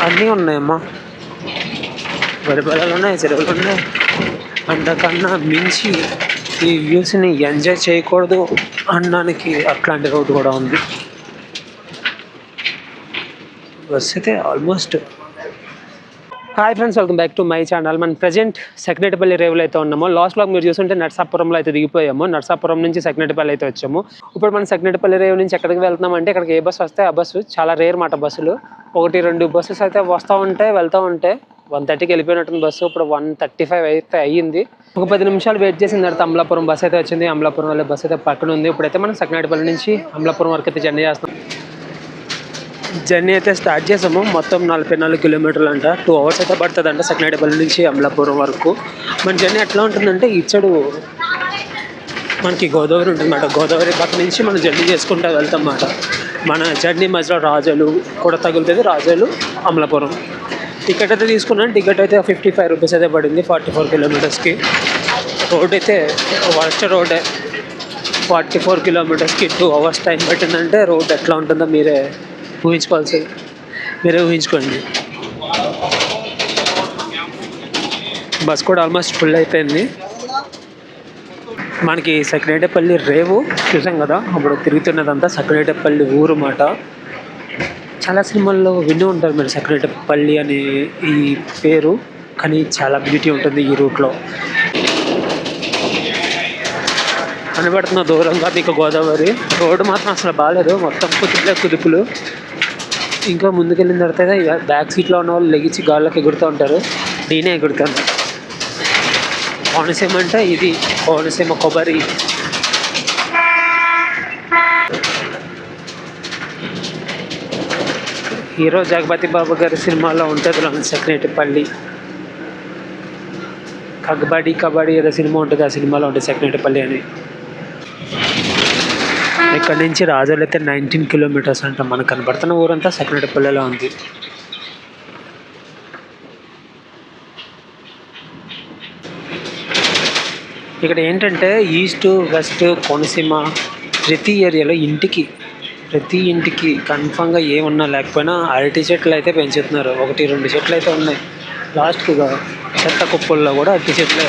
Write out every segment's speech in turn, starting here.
అన్నీ ఉన్నాయమ్మా, వరి పొలాలు ఉన్నాయి, చెరువులు ఉన్నాయి. అంతకన్నా మించి ఈ వ్యూస్ని ఎంజాయ్ చేయకూడదు అనడానికి అట్లాంటి రోడ్డు కూడా ఉంది. బస్ అయితే almost. Hi friends, welcome back to my channel. మనం ప్రజెంట్ సెక్రటేపల్లి రేవులో అయితే ఉన్నాము. లాస్ట్ బ్లాగ్ మీరు చూస్తుంటే నర్సాపురంలో అయితే దిగిపోయాము. నర్సాపురం నుంచి సెక్రటేపల్లి అయితే వచ్చాము. ఇప్పుడు మనం సెక్రటేపల్లి రేవు నుంచి ఎక్కడికి వెళ్తున్నాం అంటే, ఇక్కడికి ఏ బస్సు వస్తే ఆ బస్సు చాలా రేర్ మాట. బస్సులు 1-2 బస్సెస్ అయితే వస్తూ ఉంటాయి, వెళ్తూ ఉంటాయి. 1:30కి వెళ్ళిపోయినట్టుంది బస్సు. ఇప్పుడు 1:35 అయితే అయ్యింది. ఒక 10 నిమిషాలు వెయిట్ చేసిన తర్వాత అమలాపురం బస్సు అయితే వచ్చింది. అమలాపురం వల్ల బస్సు అయితే పక్కన ఉంది. ఇప్పుడైతే మనం సెక్రటేపల్లి నుంచి అమలాపురం వరకు అయితే జర్నీ చేస్తాం. జర్నీ అయితే స్టార్ట్ చేసాము. మొత్తం 44 కిలోమీటర్లు అంట. 2 అవర్స్ అయితే పడుతుంది అంట సెక్రటేపల్లి నుంచి అమలాపురం వరకు. మన జర్నీ ఎట్లా ఉంటుందంటే, ఇచ్చడు మనకి గోదావరి ఉంటుందన్నమాట. గోదావరి పక్క నుంచి మనం జర్నీ చేసుకుంటూ వెళ్తాం అన్నమాట. మన జర్నీ మధ్యలో రాజోలు కూడా తగులుతుంది. రాజోలు అమలాపురం టికెట్ అయితే తీసుకున్నాను. టికెట్ అయితే 55 రూపీస్ అయితే పడింది 44 కిలోమీటర్స్కి. రోడ్ అయితే వర్స్ట్ రోడే. 44 కిలోమీటర్స్కి 2 అవర్స్ టైం పట్టిందంటే రోడ్ ఎట్లా ఉంటుందో మీరే ఊహించుకోండి. బస్ కూడా ఆల్మోస్ట్ ఫుల్ అయిపోయింది. మనకి సెక్రటేపల్లి రేవు చూసాం కదా, అప్పుడు తిరుగుతున్నదంతా సెక్రటేపల్లి ఊరు మాట. చాలా సినిమాల్లో విని ఉంటారు మీరు సెక్రటేపల్లి అనే ఈ పేరు, కానీ చాలా బ్యూటీ ఉంటుంది ఈ రూట్లో. కనబడుతున్న దూరంగా మీకు గోదావరి. రోడ్డు మాత్రం అసలు బాగాలేదు, మొత్తం కుదుపులు. ఇంకా ముందుకెళ్ళిన తర్వాత బ్యాక్ సీట్లో ఉన్న వాళ్ళు లెగిచి గాల్లోకి ఎగురుతూ ఉంటారు. నేనే ఎగురుతాను. కోనసీమ అంటే ఇది, కోనసీమ కొబ్బరి. హీరో జగపతి బాబు గారి సినిమాలో ఉంటుంది సెక్రటేపల్లి. కబడ్డీ ఏదో సినిమా ఉంటుంది, ఆ సినిమాలో ఉంటుంది సెక్రటేపల్లి అని. ఇక్కడ నుంచి రాజోలు అయితే 19 కిలోమీటర్స్ అంట. మనకు కనబడుతున్న ఊరంతా సెక్రటేపల్లిలో ఉంది. ఇక్కడ ఏంటంటే ఈస్ట్ వెస్ట్ కోనసీమ ప్రతి ఏరియాలో ప్రతి ఇంటికి కన్ఫామ్గా ఏమున్నా లేకపోయినా అరటి చెట్లు అయితే పెంచుతున్నారు. 1-2 చెట్లు అయితే ఉన్నాయి. లాస్ట్గా చెత్త కుప్పల్లో కూడా అరటి చెట్లే.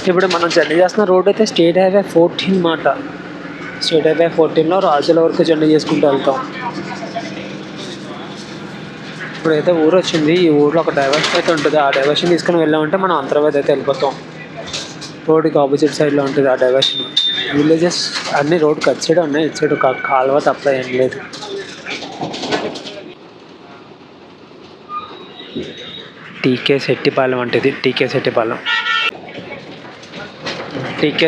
ఇప్పుడు మనం జర్నీ చేస్తున్న రోడ్ అయితే స్టేట్ హైవే 14 మాట. స్టేట్ హైవే 14లో రాజుల వరకు జర్నీ చేసుకుంటూ వెళ్తాం. ఇప్పుడైతే ఊరు వచ్చింది. ఈ ఊరిలో ఒక డైవర్షన్ అయితే ఉంటుంది. ఆ డైవర్షన్ తీసుకుని వెళ్ళామంటే మనం అంతర్వేది అయితే వెళ్ళిపోతాం. రోడ్డుకి ఆపోజిట్ సైడ్లో ఉంటుంది ఆ డైవర్షన్. విలేజెస్ అన్ని రోడ్డుకి అటు సైడ్ ఉన్నాయి, ఇటు సైడ్ కాలువ తప్ప ఏం లేదు. టీకే శెట్టిపాలెం అంటే ఇది. టీకే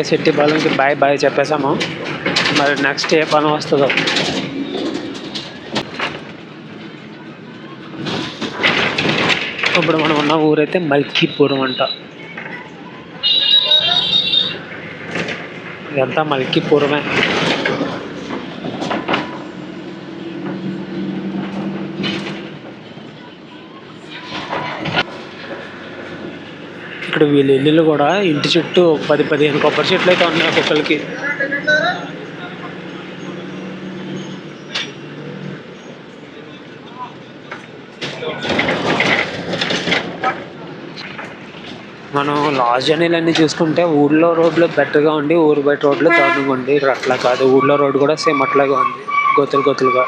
శెట్టిపాలెంకి బాయ్ చెప్పేసాము. మరి నెక్స్ట్ ఏ పాలెం వస్తుందో. ఇప్పుడు మనం ఉన్న ఊరైతే మల్కీపురం అంట. ఇదంతా మల్కీపురమే. ఇక్కడ వీళ్ళ ఇల్లులు కూడా ఇంటి చుట్టూ 10-15 కొబ్బరి చెట్లు అయితే ఉన్నాయి ఒక్కొక్కరికి. మనం లాస్ట్ జర్నీలన్నీ చూసుకుంటే ఊళ్ళో రోడ్లు బెటర్గా ఉండి ఊరు బయట రోడ్లు దారుణంగా ఉండి, అట్లా కాదు. ఊళ్ళో రోడ్డు కూడా సేమ్ అట్లాగే ఉంది, గోతులుగా.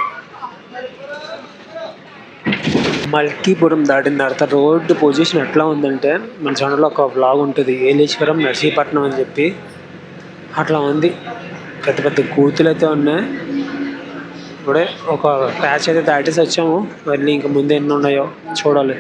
మల్కీపురం దాటిన తర్వాత రోడ్డు పొజిషన్ ఎట్లా ఉందంటే, మన ఛానల్లో ఒక వ్లాగ్ ఉంటుంది ఏలేశ్వరం నర్సీపట్నం అని చెప్పి. అట్లా ఉంది. పెద్ద కూతులు అయితే ఉన్నాయి. ఇప్పుడే ఒక ప్యాచ్ అయితే దాటేసి వచ్చాము. మళ్ళీ ఇంకా ముందు ఎన్ని ఉన్నాయో చూడాలి.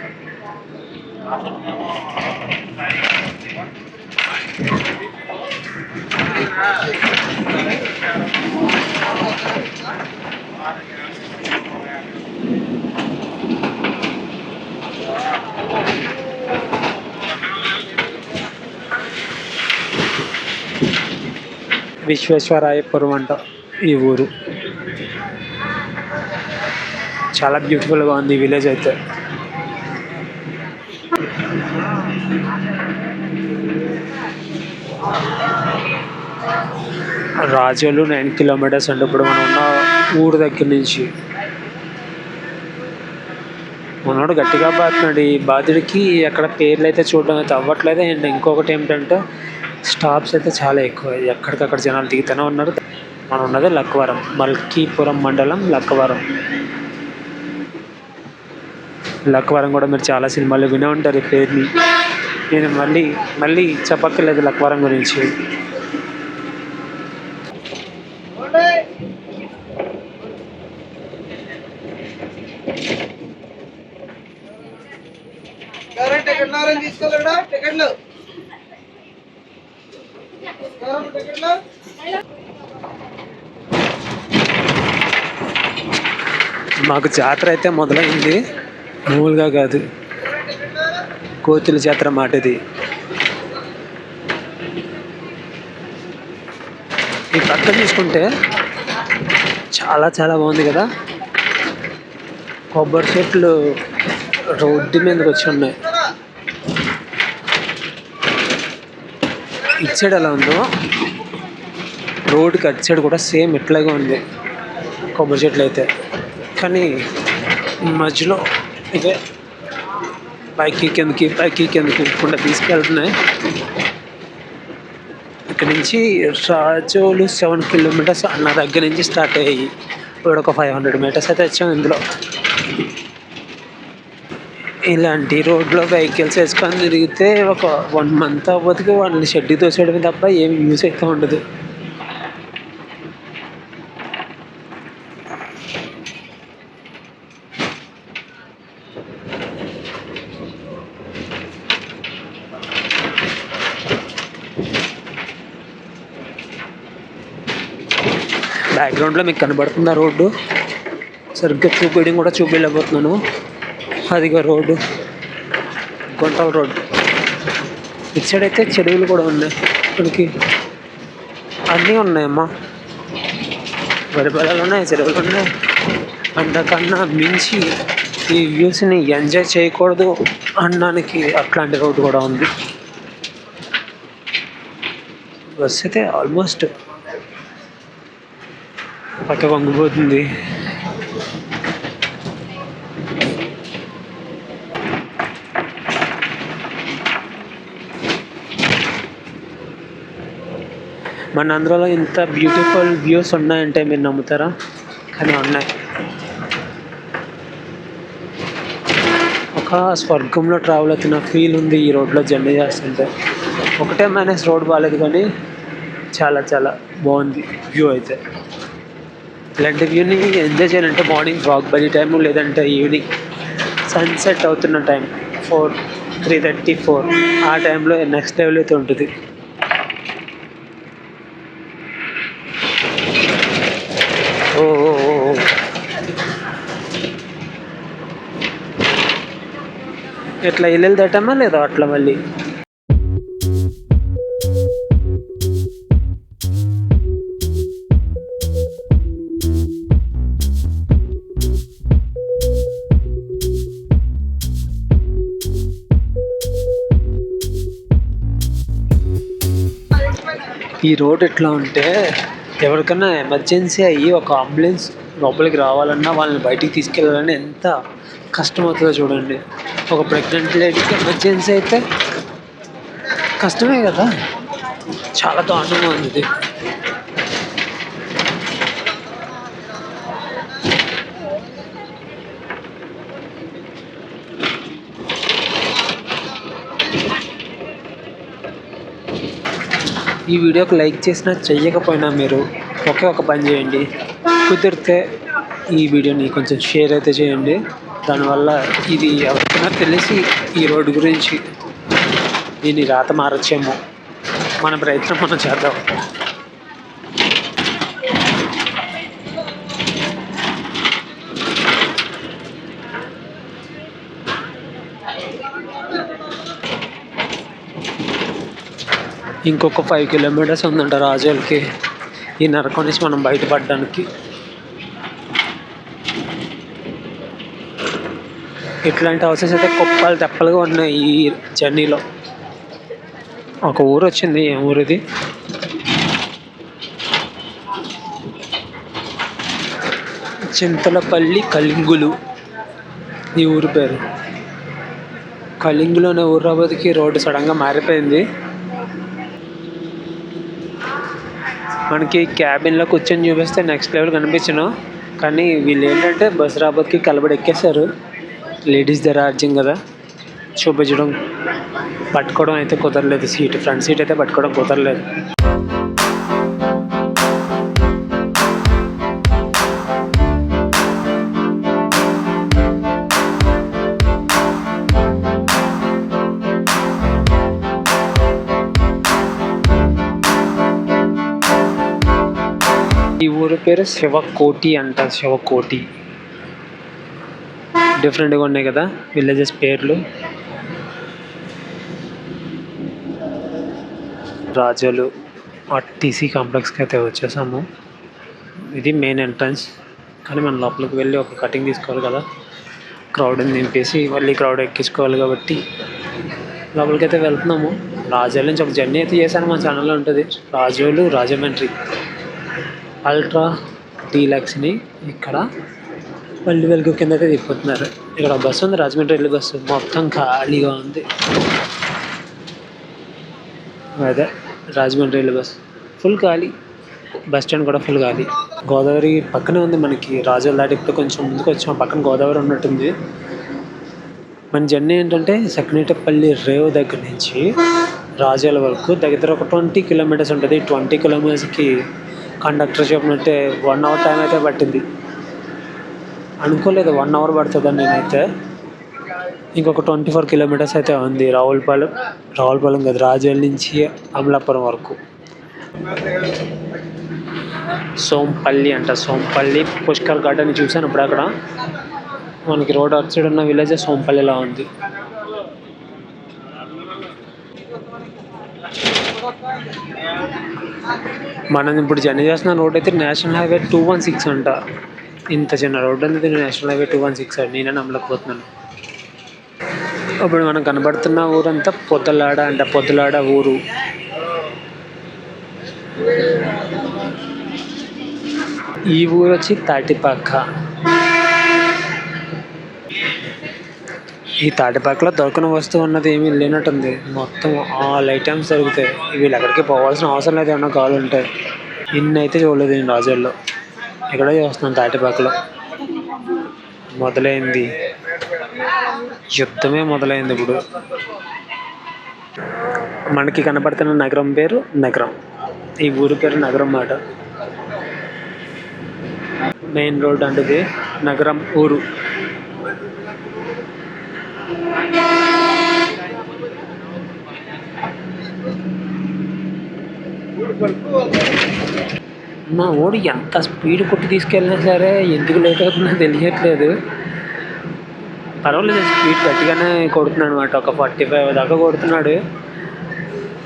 విశ్వేశ్వరాయపురం అంట ఈ ఊరు. చాలా బ్యూటిఫుల్గా ఉంది ఈ విలేజ్ అయితే. రాజోలు 9 కిలోమీటర్స్ అంటే ఇప్పుడు మనం ఉన్న ఊరు దగ్గర నుంచి మనోడు గట్టిగా బాతున్నాడు. ఈ బాధుడికి అక్కడ పేర్లు అయితే చూడడం అయితే అవ్వట్లేదు. అండ్ ఇంకొకటి ఏమిటంటే స్టాప్స్ అయితే చాలా ఎక్కువ, ఎక్కడికక్కడ జనాలు దిగుతూనే ఉన్నారు. మనం ఉన్నది లక్కవరం, మల్కీపురం మండలం లక్కవరం. లక్కవరం కూడా మీరు చాలా సినిమాలు వినే ఉంటారు ఈ పేరుని. నేను మళ్ళీ మళ్ళీ చెప్పక్కర్లేదు లక్కవరం గురించి. మాకు జాతర అయితే మొదలైంది, మామూలుగా కాదు, కోతుల జాతర మాట ఇది. ఈ పక్క చూసుకుంటే చాలా చాలా బాగుంది కదా, కొబ్బరి చెట్లు రోడ్డు మీదకి వచ్చి ఉన్నాయి. ఇటు సైడ్ ఎలా ఉందో రోడ్డుకి అటు సైడ్ కూడా సేమ్ ఇట్లాగే ఉంది కొబ్బరి చెట్లు అయితే. కానీ మధ్యలో ఇదే పైకి కిందకి ఇప్పుడు తీసుకెళ్తున్నాయి. ఇక్కడ నుంచి రాజోలు 7 కిలోమీటర్స్ నా దగ్గర నుంచి స్టార్ట్ అయ్యాయి. ఇప్పుడు ఒక 500 మీటర్స్ అయితే వచ్చాం. ఇందులో ఇలాంటి రోడ్లో వెహికల్స్ వేసుకొని తిరిగితే ఒక 1 మంత్ అవ్వదుకి వాళ్ళని షెడ్కి తోసేయడం తప్ప ఏమి యూస్ అయితే ఉండదు. బ్యాక్గ్రౌండ్లో మీకు కనబడుతుంది ఆ రోడ్డు, సరిగ్గా చూపించడం కూడా చూపించలేకపోతున్నాను. అదిగా రోడ్డు, గుంటల రోడ్డు. ఇటు సైడ్ అయితే చెరువులు కూడా ఉన్నాయి, ఇక్కడికి అన్నీ ఉన్నాయమ్మా. వరి పొలాలు ఉన్నాయి, చెరువులు ఉన్నాయి. అంతకన్నా మించి ఈ వ్యూస్ని ఎంజాయ్ చేయకూడదు అనడానికి అట్లాంటి రోడ్డు కూడా ఉంది. బస్ అయితే ఆల్మోస్ట్ పక్క వంగిపోతుంది. మన ఆంధ్రాలో ఇంత బ్యూటిఫుల్ వ్యూస్ ఉన్నాయంటే మీరు నమ్ముతారా? కానీ ఉన్నాయి. ఒక స్వర్గంలో ట్రావెల్ అవుతున్న ఫీల్ ఉంది ఈ రోడ్లో జర్నీ చేస్తుంటే. ఒకటే మైనస్ రోడ్ బాగాలేదు, కానీ చాలా చాలా బాగుంది వ్యూ అయితే. ఇలాంటి వ్యూని ఎంజాయ్ చేయాలంటే మార్నింగ్ వాక్ బై టైము, లేదంటే ఈవినింగ్ సన్సెట్ అవుతున్న టైం 3:34 ఆ టైంలో నెక్స్ట్ లెవెల్ అయితే ఉంటుంది. ఓ ఎట్లా ఇల్లు దాటామా లేదా అట్లా మళ్ళీ ఈ రోడ్ ఎట్లా ఉంటే ఎవరికైనా ఎమర్జెన్సీ అయ్యి ఒక అంబులెన్స్ లోపలికి రావాలన్నా, వాళ్ళని బయటికి తీసుకెళ్ళాలన్నా ఎంత కష్టమవుతుందో చూడండి. ఒక ప్రెగ్నెంట్ లేడీకి ఎమర్జెన్సీ అయితే కష్టమే కదా, చాలా దారుణంగా ఉంది ఇది. ఈ వీడియోకి లైక్ చేసినా చెయ్యకపోయినా మీరు ఒకే ఒక పని చేయండి, కుదిరితే ఈ వీడియోని కొంచెం షేర్ అయితే చేయండి. దానివల్ల ఇది ఎవరికైనా తెలిసి ఈ రోడ్డు గురించి దీన్ని రాత మారచ్చేమో. మన ప్రయత్నం మనం చేద్దాం. ఇంకొక 5 కిలోమీటర్స్ ఉందంట రాజోల్కి, ఈ నరకం నుంచి మనం బయటపడడానికి. ఇట్లాంటి హౌసెస్ అయితే కుప్పలు తెప్పలుగా ఉన్నాయి ఈ జర్నీలో. ఒక ఊరు వచ్చింది, ఏ ఊరు ఇది? చింతలపల్లి కలింగులు. ఈ ఊరి పేరు కళింగులోనే ఊరాబోద్కి రోడ్డు సడన్గా మారిపోయింది. మనకి క్యాబిన్లో కూర్చొని చూపిస్తే నెక్స్ట్ లెవెల్ కనిపించను, కానీ వీళ్ళు ఏంటంటే బస్రాబాద్కి కలబడి ఎక్కేశారు. లేడీస్ దగ్గర అర్జం కదా చూపించడం, పట్టుకోవడం అయితే కుదరలేదు. ఫ్రంట్ సీట్ అయితే పట్టుకోవడం కుదరలేదు. ఈ ఊరి పేరు శివకోటి అంట. శివకోటి డిఫరెంట్గా ఉన్నాయి కదా విలేజెస్ పేర్లు. రాజోలు ఆర్టీసీ కాంప్లెక్స్కి అయితే వచ్చేసాము. ఇది మెయిన్ ఎంట్రన్స్, కానీ మనం లోపలికి వెళ్ళి ఒక కటింగ్ తీసుకోవాలి కదా. క్రౌడ్ని నింపేసి మళ్ళీ క్రౌడ్ ఎక్కించుకోవాలి కాబట్టి లోపలికి అయితే వెళ్తున్నాము. రాజోలు నుంచి ఒక జర్నీ అయితే చేశాను, మన ఛానల్లో ఉంటుంది. రాజోలు రాజమండ్రి అల్ట్రా డీలక్స్ని ఇక్కడ పల్లి వెలుగు కింద అయితే తిప్పుతున్నారు. ఇక్కడ బస్సు ఉంది, రాజమండ్రి వెళ్ళి బస్సు. మొత్తం ఖాళీగా ఉంది. అదే రాజమండ్రి వెళ్ళి బస్సు ఫుల్ ఖాళీ. బస్ స్టాండ్ కూడా ఫుల్ ఖాళీ. గోదావరి పక్కనే ఉంది మనకి. రాజోలు దాటి ఇప్పుడు కొంచెం ముందుకు వచ్చాం, పక్కన గోదావరి ఉన్నట్టుంది. మన జర్నీ ఏంటంటే సెకండేపల్లి రేవు దగ్గర నుంచి రాజోల వరకు దగ్గర ఒక 20 కిలోమీటర్స్ ఉంటుంది. 20 కిలోమీటర్స్కి కండక్టర్ చెప్పినట్టే 1 అవర్ టైం అయితే పట్టింది. అనుకోలేదు 1 అవర్ పడుతుందని నేనైతే. ఇంకొక 24 కిలోమీటర్స్ అయితే ఉంది రావులపాలెం కదా, రాజోల్ నుంచి అమలాపురం వరకు. సోంపల్లి అంట. సోంపల్లి పుష్కర్ గార్డెన్ చూసాను ఇప్పుడు. అక్కడ మనకి రోడ్ అటు సైడ్ ఉన్న విలేజ్ సోంపల్లిలా ఉంది. మనం ఇప్పుడు జర్నీ చేస్తున్న రోడ్ అయితే నేషనల్ హైవే 216 అంట. ఇంత చిన్న రోడ్డు అనేది నేషనల్ హైవే 216 అండి. నేనే నమ్మలేకపోతున్నాను. ఇప్పుడు మనం కనబడుతున్న ఊరంతా పొద్దులాడ అంట. పొద్దులాడ ఊరు. ఈ ఊరు వచ్చి తాటిపాక. ఈ తాటిపాకలో దొరకని వస్తువు ఉన్నది ఏమీ లేనట్టుంది. మొత్తం ఆల్ ఐటమ్స్ దొరుకుతాయి. వీళ్ళు ఎక్కడికి పోవాల్సిన అవసరం లేదు. ఏమన్నా కావాలంటే ఇన్ని అయితే చూడలేదు నేను రాజోల్లో. ఎక్కడో చూస్తున్నాను తాటిపాకలో. మొదలైంది యుద్ధమే మొదలైంది ఇప్పుడు. మనకి కనపడుతున్న నగరం పేరు నగరం. ఈ ఊరి పేరు నగరం మాట. మెయిన్ రోడ్ అంటే నగరం ఊరు. మా ఓడి ఎంత స్పీడ్ కొట్టి తీసుకెళ్ళినా సరే ఎందుకు లేట్ అవుతుందో తెలియట్లేదు. పర్వాలేదు, స్పీడ్ గట్టిగానే కొడుతున్నాడు అనమాట. ఒక 45 దాకా కొడుతున్నాడు,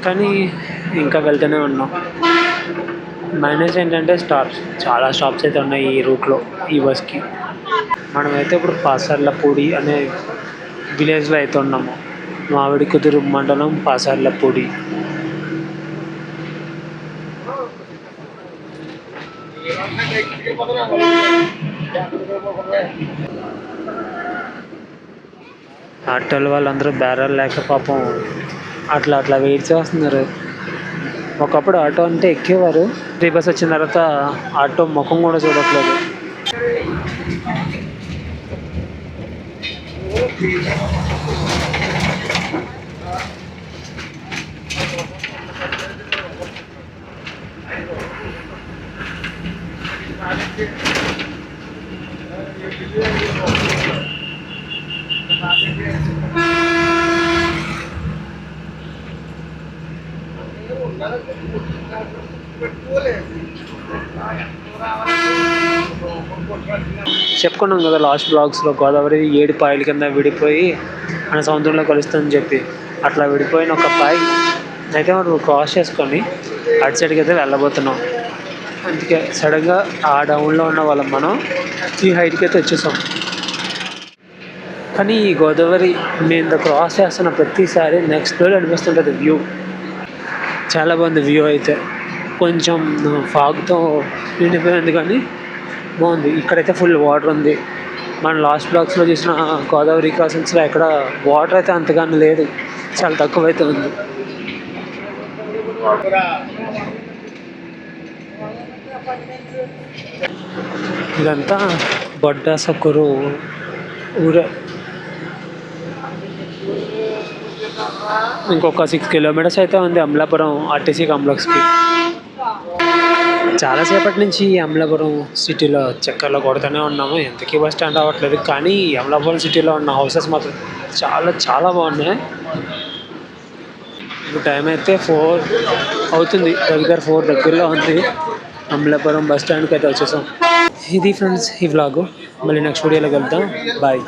కానీ ఇంకా వెళ్తూనే ఉన్నాం. మైనస్ ఏంటంటే స్టాప్స్, చాలా స్టాప్స్ అయితే ఉన్నాయి ఈ రూట్లో, ఈ బస్కి. మనమైతే ఇప్పుడు పాసర్లపూడి అనే విలేజ్లో అయితే ఉన్నాము. మామిడి కుదురు మండలం పాసర్లపూడి. ఆటోల వాళ్ళందరూ బేరాలు లేక పాపం అట్లా వెయిట్ చేస్తున్నారు. ఒకప్పుడు ఆటో అంటే ఎక్కేవారు. ఫ్రీ బస్ వచ్చిన తర్వాత ఆటో ముఖం కూడా చూడట్లేదు. చెప్పుకున్నాం కదా లాస్ట్ బ్లాగ్స్లో, గోదావరి 7 పాయల కింద విడిపోయి మన సముద్రంలో కలుస్తుందని చెప్పి. అట్లా విడిపోయిన ఒక పాయి అయితే మనం క్రాస్ చేసుకొని అటు సైడ్కి అయితే వెళ్ళబోతున్నాం. అందుకే సడన్గా ఆ డౌన్లో ఉన్న వాళ్ళం మనం ఈ హైట్కి అయితే వచ్చేసాం. కానీ ఈ గోదావరి మేము క్రాస్ చేస్తున్న ప్రతిసారి నెక్స్ట్ లెవెల్ అనిపిస్తుంటుంది. వ్యూ చాలా బాగుంది. వ్యూ అయితే కొంచెం ఫాగ్తో నిండిపోయింది కానీ బాగుంది. ఇక్కడైతే ఫుల్ వాటర్ ఉంది. మన లాస్ట్ బ్లాగ్స్లో చూసిన గోదావరి క్రాసింగ్స్లో ఎక్కడ వాటర్ అయితే అంతగానో లేదు, చాలా తక్కువ అయితే ఉంది. ఇదంతా బొడ్డాసక్కూరు ఊరే. ఇంకొక 6 కిలోమీటర్స్ అయితే ఉంది అమలాపురం ఆర్టీసీ కాంప్లెక్స్కి. చాలాసేపటి నుంచి అమలాపురం సిటీలో చక్కర్లో కొడుతూనే ఉన్నాము, ఎంతకీ బస్ స్టాండ్ అవ్వట్లేదు. కానీ అమలాపురం సిటీలో ఉన్న హౌసెస్ మాత్రం చాలా చాలా బాగున్నాయి. ఇప్పుడు టైం అయితే 4 అవుతుంది, దగ్గర 4 దగ్గరలో ఉంది. అమలాపురం బస్ స్టాండ్కి అయితే వచ్చేసాం. ఇది ఫ్రెండ్స్ ఈ వ్లాగు, మళ్ళీ నెక్స్ట్ వీడియోలో కలుద్దాం. బాయ్.